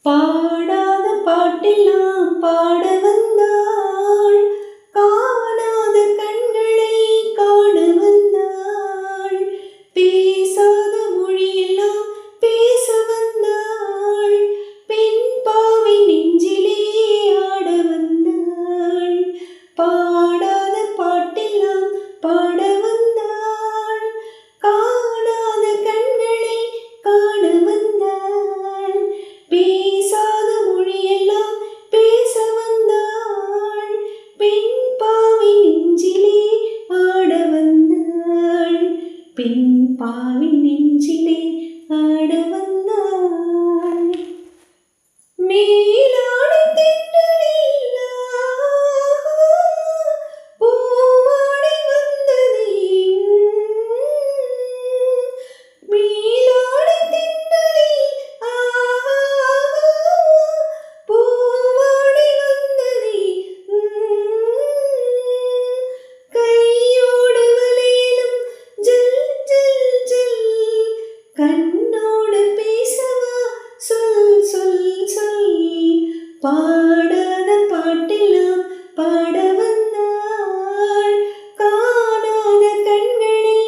பாடாத பாட்டெல்லாம் பாட வந்தாள், காணாத கண்களை காண வந்தாள், பேசாத மொழியெல்லாம் பேச வந்தாள், பெண் பாவை நெஞ்சிலே ஆட வந்தாள். பாடாத பாட்டெல்லாம் பாட வந்தாள், காணாத கண்களை காண வந்தாள், பேசாத மொழியெல்லாம் பேச வந்தாள், பெண் பாவை நெஞ்சிலே ஆட வந்தாள், பெண் பாவை நெஞ்சிலே ஆட வந்தாள். மேலாடை தென்றலில் பூவாடை வந்ததே, மேலாடை தென்றலில் பூவாடை வந்ததே, கையோடு வளையலும் ஜல் ஜல் ஜல், கண்ணோடு பேசவா சொல் சொல் சொல். பாடாத பாட்டெல்லாம் பாட வந்தாள், காணாத கண்களை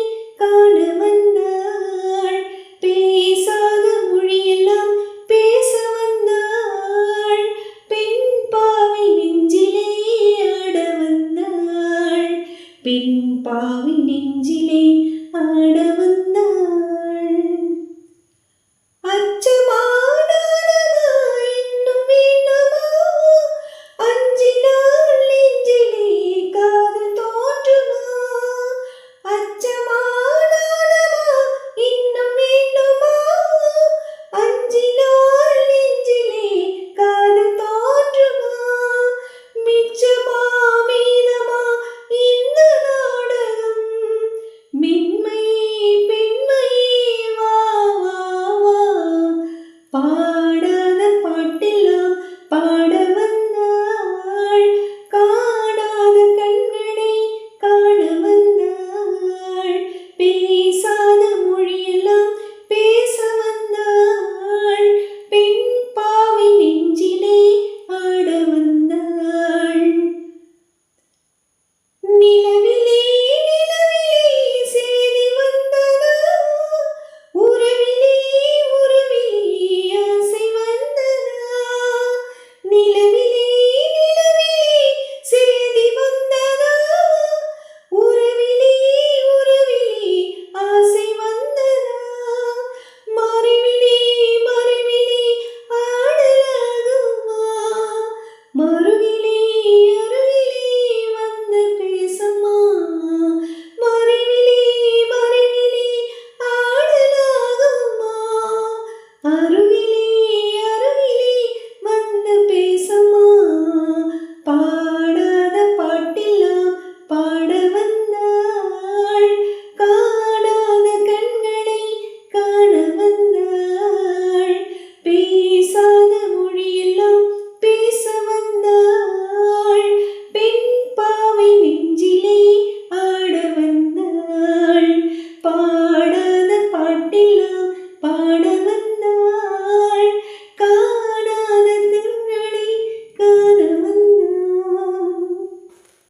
காண வந்தாள், பேசாத மொழியெல்லாம் பேச வந்தாள், பெண் பாவை நெஞ்சிலே ஆட வந்தாள், பெண் பாவை நெஞ்சிலே ஆட வந்தாள். அச்சமானானதா இன்னும் வேண்டுமா, அஞ்சினால் நெஞ்சிலே காதல் தோன்றுமா, அச்சமானானதா இன்னும் வேண்டுமா, அஞ்சினால் நெஞ்சிலே காதல் தோன்றுமா, மிச்சமா மீதமா இந்த நாடகம், மென்மையே பெண்மையே வா வா வா.